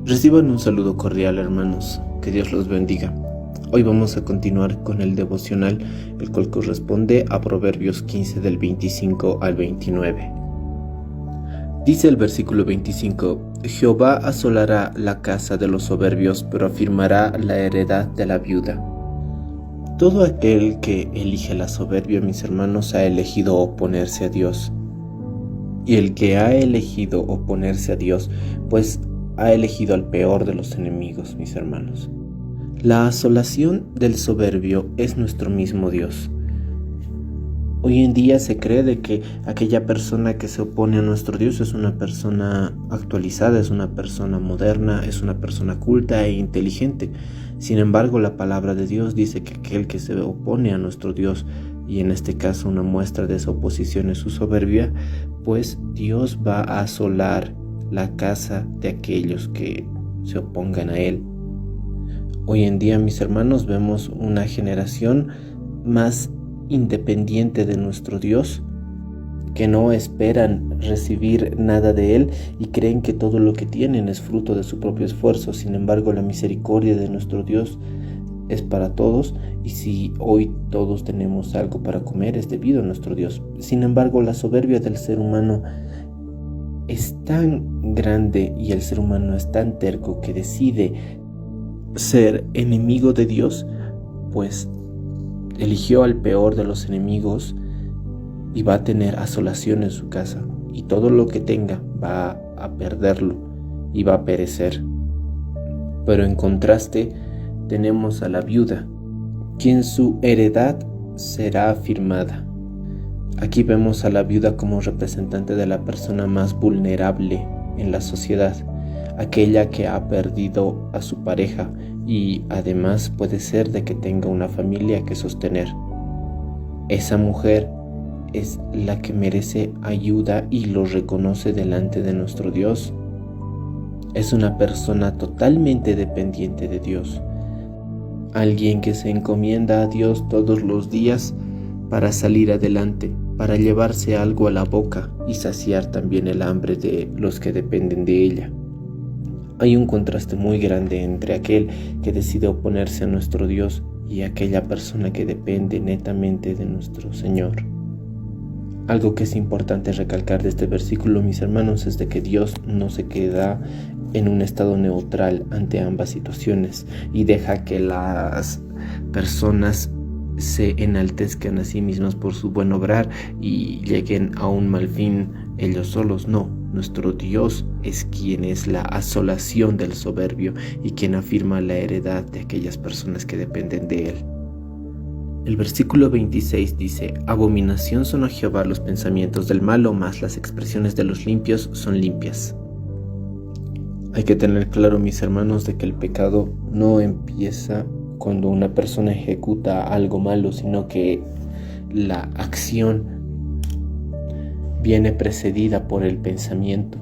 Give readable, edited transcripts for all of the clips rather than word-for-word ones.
Reciban un saludo cordial, hermanos. Que Dios los bendiga. Hoy vamos a continuar con el devocional, el cual corresponde a Proverbios 15 del 25 al 29. Dice el versículo 25: Jehová asolará la casa de los soberbios, pero afirmará la heredad de la viuda. Todo aquel que elige la soberbia, mis hermanos, ha elegido oponerse a Dios. Y el que ha elegido oponerse a Dios, pues ha elegido al peor de los enemigos, mis hermanos. La asolación del soberbio es nuestro mismo Dios. Hoy en día se cree de que aquella persona que se opone a nuestro Dios es una persona actualizada, es una persona moderna, es una persona culta e inteligente. Sin embargo, la palabra de Dios dice que aquel que se opone a nuestro Dios, y en este caso una muestra de esa oposición es su soberbia, pues Dios va a asolar la casa de aquellos que se opongan a Él. Hoy en día, mis hermanos, vemos una generación más independiente de nuestro Dios, que no esperan recibir nada de Él y creen que todo lo que tienen es fruto de su propio esfuerzo. Sin embargo, la misericordia de nuestro Dios es para todos, y si hoy todos tenemos algo para comer es debido a nuestro Dios. Sin embargo, la soberbia del ser humano es tan grande y el ser humano es tan terco que decide ser enemigo de Dios, pues eligió al peor de los enemigos y va a tener asolación en su casa, y todo lo que tenga va a perderlo y va a perecer. Pero en contraste tenemos a la viuda, quien su heredad será afirmada. Aquí vemos a la viuda como representante de la persona más vulnerable en la sociedad, aquella que ha perdido a su pareja y además puede ser de que tenga una familia que sostener. Esa mujer es la que merece ayuda y lo reconoce delante de nuestro Dios. Es una persona totalmente dependiente de Dios, alguien que se encomienda a Dios todos los días para salir adelante, para llevarse algo a la boca y saciar también el hambre de los que dependen de ella. Hay un contraste muy grande entre aquel que decide oponerse a nuestro Dios y aquella persona que depende netamente de nuestro Señor. Algo que es importante recalcar de este versículo, mis hermanos, es de que Dios no se queda en un estado neutral ante ambas situaciones y deja que las personas se enaltezcan a sí mismas por su buen obrar y lleguen a un mal fin ellos solos. No, nuestro Dios es quien es la asolación del soberbio y quien afirma la heredad de aquellas personas que dependen de Él. El versículo 26 dice: Abominación son a Jehová los pensamientos del malo, mas las expresiones de los limpios son limpias. Hay que tener claro, mis hermanos, de que el pecado no empieza cuando una persona ejecuta algo malo, sino que la acción viene precedida por el pensamiento.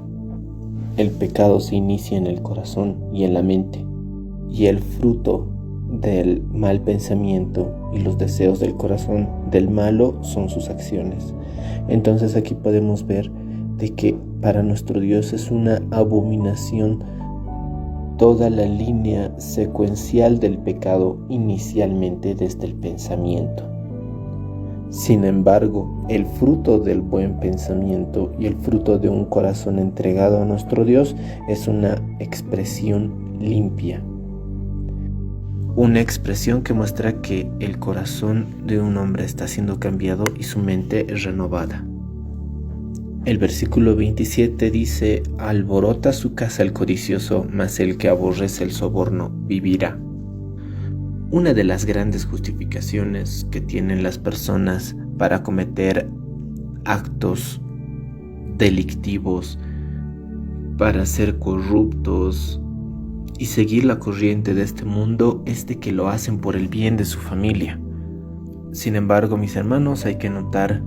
El pecado se inicia en el corazón y en la mente, y el fruto del mal pensamiento y los deseos del corazón del malo son sus acciones. Entonces aquí podemos ver de que para nuestro Dios es una abominación toda la línea secuencial del pecado, inicialmente desde el pensamiento. Sin embargo, el fruto del buen pensamiento y el fruto de un corazón entregado a nuestro Dios es una expresión limpia. Una expresión que muestra que el corazón de un hombre está siendo cambiado y su mente es renovada. El versículo 27 dice: Alborota su casa el codicioso, mas el que aborrece el soborno vivirá. Una de las grandes justificaciones que tienen las personas para cometer actos delictivos, para ser corruptos y seguir la corriente de este mundo, es de que lo hacen por el bien de su familia. Sin embargo, mis hermanos, hay que notar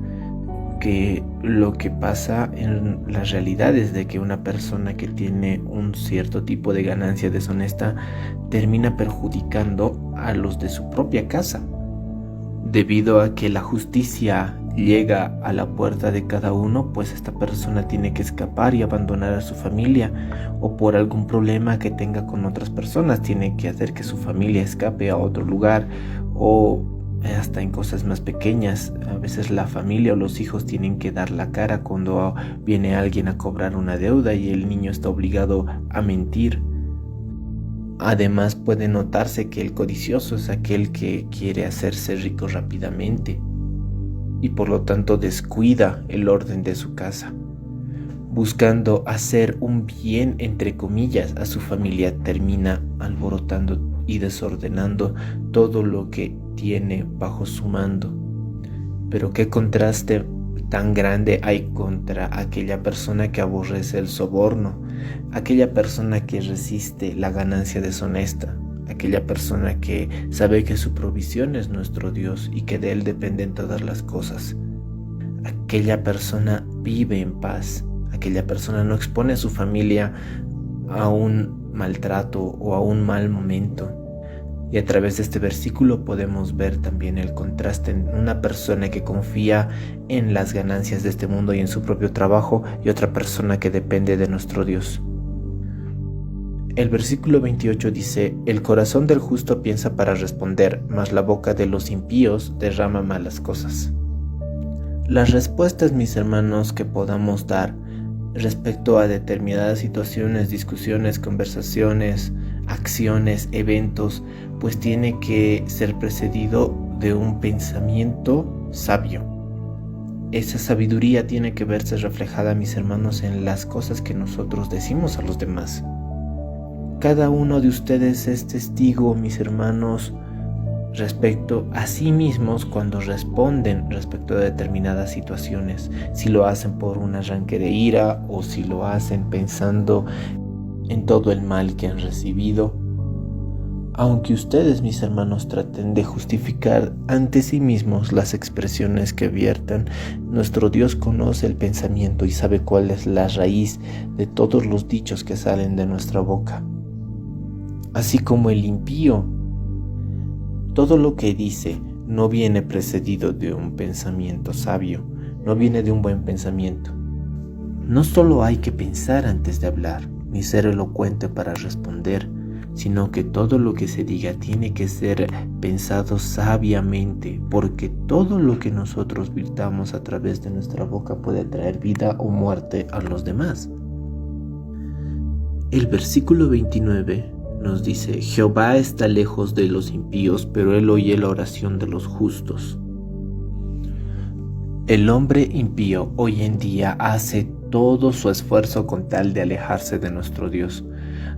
que lo que pasa en la realidad es de que una persona que tiene un cierto tipo de ganancia deshonesta termina perjudicando a los de su propia casa, debido a que la justicia llega a la puerta de cada uno, pues esta persona tiene que escapar y abandonar a su familia, o por algún problema que tenga con otras personas tiene que hacer que su familia escape a otro lugar, o hasta en cosas más pequeñas. A veces la familia o los hijos tienen que dar la cara cuando viene alguien a cobrar una deuda y el niño está obligado a mentir. Además, puede notarse que el codicioso es aquel que quiere hacerse rico rápidamente y por lo tanto descuida el orden de su casa. Buscando hacer un bien, entre comillas, a su familia, termina alborotando y desordenando todo lo que tiene bajo su mando. Pero qué contraste tan grande hay contra aquella persona que aborrece el soborno, aquella persona que resiste la ganancia deshonesta, aquella persona que sabe que su provisión es nuestro Dios y que de Él dependen todas las cosas. Aquella persona vive en paz, aquella persona no expone a su familia a un maltrato o a un mal momento. Y a través de este versículo podemos ver también el contraste en una persona que confía en las ganancias de este mundo y en su propio trabajo, y otra persona que depende de nuestro Dios. El versículo 28 dice: el corazón del justo piensa para responder, mas la boca de los impíos derrama malas cosas. Las respuestas, mis hermanos, que podamos dar respecto a determinadas situaciones, discusiones, conversaciones, acciones, eventos, pues tiene que ser precedido de un pensamiento sabio. Esa sabiduría tiene que verse reflejada, mis hermanos, en las cosas que nosotros decimos a los demás. Cada uno de ustedes es testigo, mis hermanos, respecto a sí mismos cuando responden respecto a determinadas situaciones, si lo hacen por un arranque de ira o si lo hacen pensando en todo el mal que han recibido. Aunque ustedes, mis hermanos, traten de justificar ante sí mismos las expresiones que viertan, nuestro Dios conoce el pensamiento y sabe cuál es la raíz de todos los dichos que salen de nuestra boca. Así como el impío, todo lo que dice no viene precedido de un pensamiento sabio, no viene de un buen pensamiento. No solo hay que pensar antes de hablar, ni ser elocuente para responder, sino que todo lo que se diga tiene que ser pensado sabiamente, porque todo lo que nosotros virtamos a través de nuestra boca puede traer vida o muerte a los demás. El versículo 29 nos dice: Jehová está lejos de los impíos, pero Él oye la oración de los justos. El hombre impío hoy en día hace todo su esfuerzo con tal de alejarse de nuestro Dios.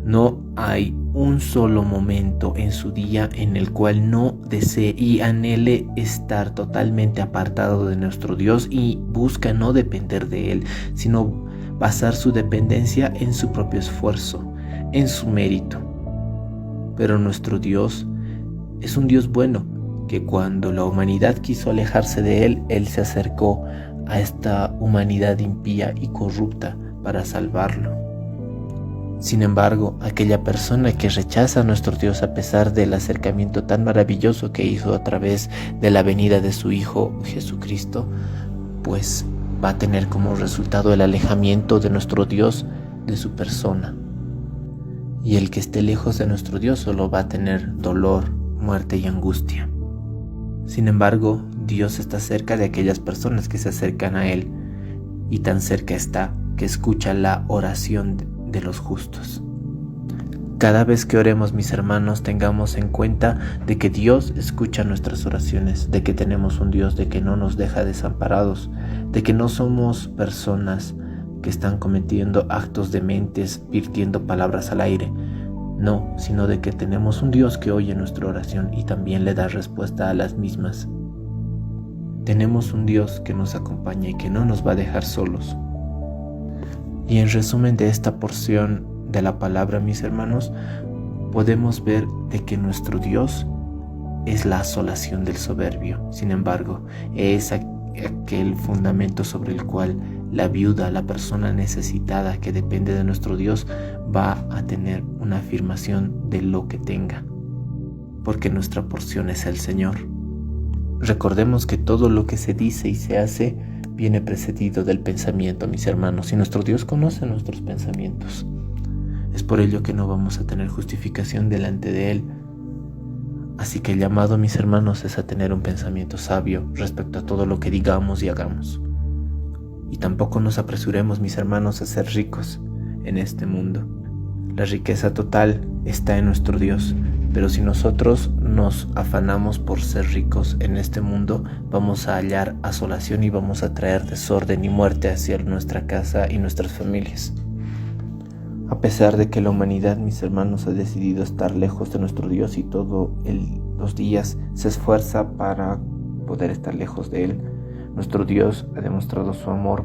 No hay un solo momento en su día en el cual no desee y anhele estar totalmente apartado de nuestro Dios y busca no depender de Él, sino basar su dependencia en su propio esfuerzo, en su mérito. Pero nuestro Dios es un Dios bueno, que cuando la humanidad quiso alejarse de Él, Él se acercó a esta humanidad impía y corrupta para salvarlo. Sin embargo, aquella persona que rechaza a nuestro Dios a pesar del acercamiento tan maravilloso que hizo a través de la venida de su Hijo Jesucristo, pues va a tener como resultado el alejamiento de nuestro Dios de su persona. Y el que esté lejos de nuestro Dios solo va a tener dolor, muerte y angustia. Sin embargo, Dios está cerca de aquellas personas que se acercan a Él, y tan cerca está que escucha la oración de los justos. Cada vez que oremos, mis hermanos, tengamos en cuenta de que Dios escucha nuestras oraciones, de que tenemos un Dios de que no nos deja desamparados, de que no somos personas que están cometiendo actos dementes, virtiendo palabras al aire. No, sino de que tenemos un Dios que oye nuestra oración y también le da respuesta a las mismas. Tenemos un Dios que nos acompaña y que no nos va a dejar solos. Y en resumen de esta porción de la palabra, mis hermanos, podemos ver de que nuestro Dios es la asolación del soberbio. Sin embargo, es aquel fundamento sobre el cual la viuda, la persona necesitada que depende de nuestro Dios, va a tener una afirmación de lo que tenga, porque nuestra porción es el Señor. Recordemos que todo lo que se dice y se hace viene precedido del pensamiento, mis hermanos, y nuestro Dios conoce nuestros pensamientos. Es por ello que no vamos a tener justificación delante de Él. Así que el llamado, mis hermanos, es a tener un pensamiento sabio respecto a todo lo que digamos y hagamos. Y tampoco nos apresuremos, mis hermanos, a ser ricos en este mundo. La riqueza total está en nuestro Dios, pero si nosotros nos afanamos por ser ricos en este mundo, vamos a hallar asolación y vamos a traer desorden y muerte hacia nuestra casa y nuestras familias. A pesar de que la humanidad, mis hermanos, ha decidido estar lejos de nuestro Dios y todos los días se esfuerza para poder estar lejos de Él, nuestro Dios ha demostrado su amor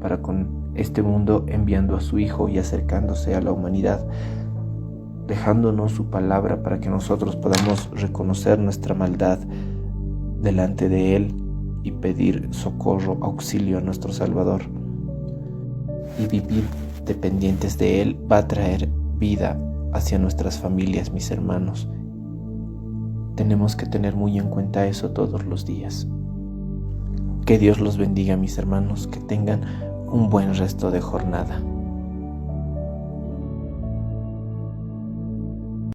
para con este mundo enviando a su Hijo y acercándose a la humanidad, dejándonos su palabra para que nosotros podamos reconocer nuestra maldad delante de Él y pedir socorro, auxilio a nuestro Salvador. Y vivir dependientes de Él va a traer vida hacia nuestras familias, mis hermanos. Tenemos que tener muy en cuenta eso todos los días. Que Dios los bendiga, mis hermanos, que tengan un buen resto de jornada.